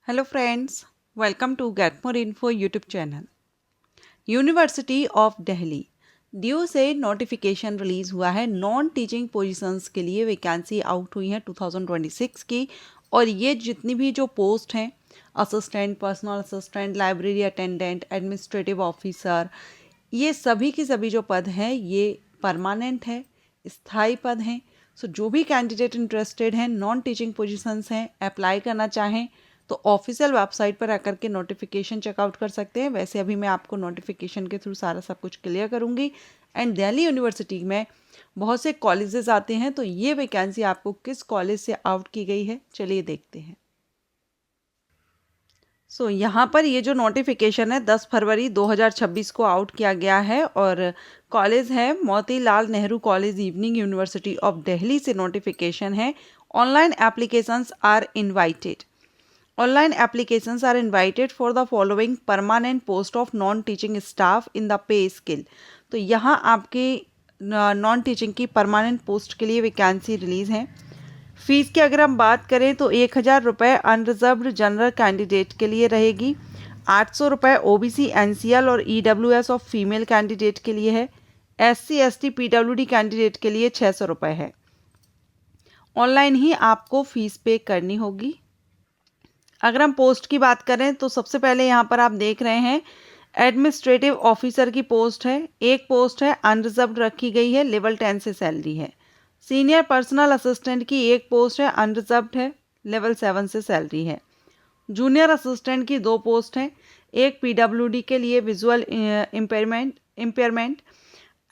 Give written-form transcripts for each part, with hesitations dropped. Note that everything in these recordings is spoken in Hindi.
Hello friends, welcome to Get More Info YouTube channel. University of Delhi due से नोटिफिकेशन रिलीज हुआ है। नॉन टीचिंग पोजीशंस के लिए वैकेंसी आउट हुई है 2026 की। और ये जितनी भी जो पोस्ट हैं, assistant, personal assistant, library attendant, administrative officer, ये सभी की सभी जो पद हैं ये परमानेंट है, स्थायी पद हैं। सो जो भी कैंडिडेट इंटरेस्टेड हैं, नॉन टीचिंग पोजीशंस हैं, अप्लाई करना चाहें तो ऑफिशियल वेबसाइट पर आकर के नोटिफिकेशन चेकआउट कर सकते हैं। वैसे अभी मैं आपको नोटिफिकेशन के थ्रू सारा सब कुछ क्लियर करूंगी। एंड दिल्ली यूनिवर्सिटी में बहुत से कॉलेजेस आते हैं, तो ये वैकेंसी आपको किस कॉलेज से आउट की गई है, चलिए देखते हैं। सो यहाँ पर ये जो नोटिफिकेशन है 10 फरवरी 2026 को आउट किया गया है और कॉलेज है Motilal Nehru college evening university of Delhi से नोटिफिकेशन है। Online applications are invited. Online applications are invited for the following permanent post of non-teaching staff in the pay scale। तो यहाँ आपके नॉन टीचिंग की परमानेंट पोस्ट के लिए वैकेंसी रिलीज है। फीस की अगर हम बात करें तो 1000 रुपये अनरिजर्व्ड जनरल कैंडिडेट के लिए रहेगी। 800 रुपये OBC NCL और EWS ऑफ फीमेल कैंडिडेट के लिए है। SC ST PWD कैंडिडेट के लिए 600 रुपये है। ऑनलाइन ही आपको फीस पे करनी होगी। अगर हम पोस्ट की बात करें तो सबसे पहले यहाँ पर आप देख रहे हैं एडमिनिस्ट्रेटिव ऑफिसर की पोस्ट है। एक पोस्ट है अनरिजर्व्ड रखी गई है, लेवल 10 से सैलरी है। सीनियर पर्सनल असिस्टेंट की एक पोस्ट है, अनरिजर्व्ड है, लेवल 7 से सैलरी है। जूनियर असिस्टेंट की 2 पोस्ट हैं, एक PWD के लिए विजुअल इम्पेयरमेंट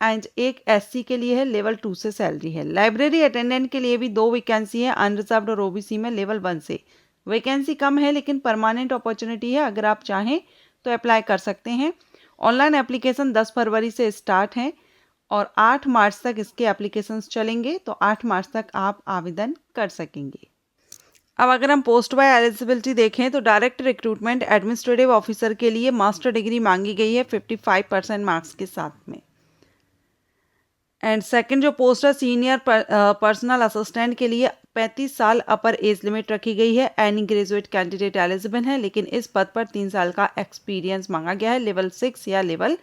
एंड एक SC के लिए है, लेवल 2 से सैलरी है। लाइब्रेरी अटेंडेंट के लिए भी 2 वैकेंसी है, अनरिजर्व्ड और OBC में लेवल 1 से। वैकेंसी कम है लेकिन परमानेंट अपॉर्चुनिटी है, अगर आप चाहें तो अप्लाई कर सकते हैं। ऑनलाइन एप्लीकेशन 10 फरवरी से स्टार्ट है और 8 मार्च तक इसके एप्लीकेशंस चलेंगे, तो 8 मार्च तक आप आवेदन कर सकेंगे। अब अगर हम पोस्ट बाय एलिजिबिलिटी देखें तो डायरेक्ट रिक्रूटमेंट एडमिनिस्ट्रेटिव ऑफिसर के लिए मास्टर डिग्री मांगी गई है 55% मार्क्स के साथ में। एंड सेकंड जो पोस्ट है सीनियर पर्सनल असिस्टेंट के लिए 35 साल अपर एज लिमिट रखी गई है। एनी ग्रेजुएट कैंडिडेट एलिजिबल है, लेकिन इस पद पर 3 साल का एक्सपीरियंस मांगा गया है, लेवल 6 या लेवल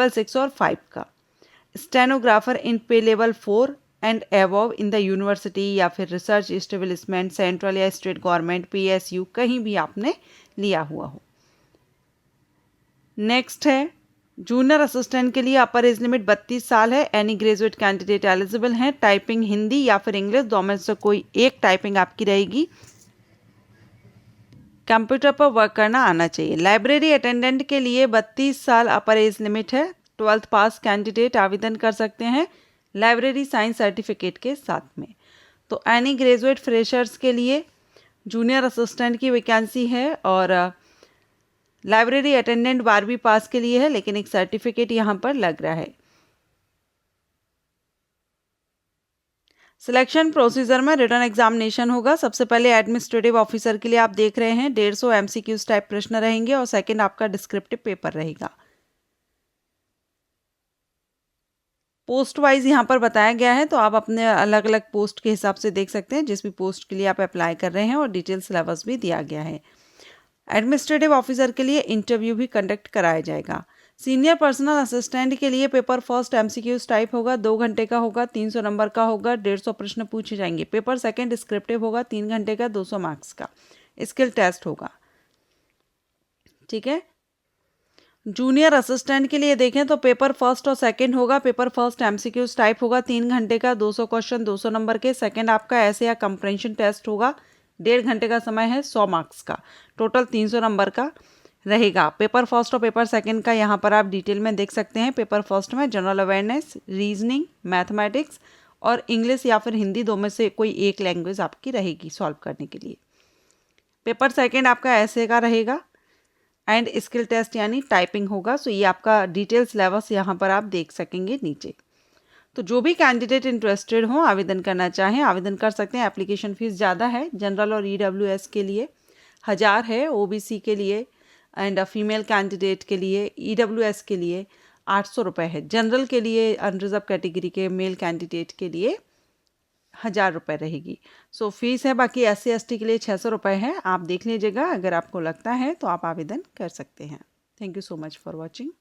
6 और 5 का। स्टेनोग्राफर इन पे level 4 and above in the university या फिर रिसर्च एस्टेब्लिशमेंट, सेंट्रल या स्टेट गवर्नमेंट, PSU कहीं भी आपने लिया हुआ हो। नेक्स्ट है जूनियर असिस्टेंट के लिए अपर एज लिमिट 32 साल है। एनी ग्रेजुएट कैंडिडेट एलिजिबल हैं। टाइपिंग हिंदी या फिर इंग्लिश, दो में से कोई एक टाइपिंग आपकी रहेगी। कंप्यूटर पर वर्क करना आना चाहिए। लाइब्रेरी अटेंडेंट के लिए 32 साल अपर एज लिमिट है। 12th पास कैंडिडेट आवेदन कर सकते हैं लाइब्रेरी साइंस सर्टिफिकेट के साथ में। तो एनी ग्रेजुएट फ्रेशर्स के लिए जूनियर असिस्टेंट की वैकेंसी है और लाइब्रेरी अटेंडेंट 12वीं पास के लिए है, लेकिन एक सर्टिफिकेट यहाँ पर लग रहा है। सिलेक्शन प्रोसीजर में रिटन एग्जामिनेशन होगा। सबसे पहले एडमिनिस्ट्रेटिव ऑफिसर के लिए आप देख रहे हैं 150 MCQs टाइप प्रश्न रहेंगे और सेकंड आपका डिस्क्रिप्टिव पेपर रहेगा। पोस्ट वाइज यहाँ पर बताया गया है, तो आप अपने अलग अलग पोस्ट के हिसाब से देख सकते हैं जिस भी पोस्ट के लिए आप अप्लाई कर रहे हैं, और डिटेल सिलेबस भी दिया गया है। एडमिनिस्ट्रेटिव ऑफिसर के लिए इंटरव्यू भी कंडक्ट कराया जाएगा। सीनियर पर्सनल असिस्टेंट के लिए पेपर फर्स्ट MCQs टाइप होगा, 2 घंटे का होगा, 300 नंबर का होगा, 150 प्रश्न पूछे जाएंगे। पेपर सेकंड डिस्क्रिप्टिव होगा, 3 घंटे का, 200 मार्क्स का। स्किल टेस्ट होगा, ठीक है। जूनियर असिस्टेंट के लिए देखें तो पेपर फर्स्ट और सेकंड होगा। पेपर फर्स्ट MCQs टाइप होगा, 3 घंटे का, 200 क्वेश्चन, 200 नंबर के। सेकंड आपका ऐसे या कंप्रेंशन टेस्ट होगा, 1.5 घंटे का समय है, 100 मार्क्स का, टोटल 300 नंबर का रहेगा। पेपर फर्स्ट और पेपर सेकंड का यहाँ पर आप डिटेल में देख सकते हैं। पेपर फर्स्ट में जनरल अवेयरनेस, रीजनिंग, मैथमेटिक्स और इंग्लिश या फिर हिंदी, दो में से कोई एक लैंग्वेज आपकी रहेगी सॉल्व करने के लिए। पेपर सेकंड आपका ऐसे का रहेगा एंड स्किल टेस्ट यानी टाइपिंग होगा। सो ये आपका डिटेल सिलेबस यहाँ पर आप देख सकेंगे नीचे। तो जो भी कैंडिडेट इंटरेस्टेड हो, आवेदन करना चाहें, आवेदन कर सकते हैं। एप्लीकेशन फ़ीस ज़्यादा है। जनरल और EWS के लिए 1000 है, OBC के लिए एंड फीमेल कैंडिडेट के लिए, EWS के लिए 800 रुपये है। जनरल के लिए, अनरिजर्व कैटेगरी के मेल कैंडिडेट के लिए 1000 रुपये रहेगी। सो फीस है बाकी SC ST के लिए 600 रुपये है। आप देख लीजिएगा, अगर आपको लगता है तो आप आवेदन कर सकते हैं। Thank you so much for watching.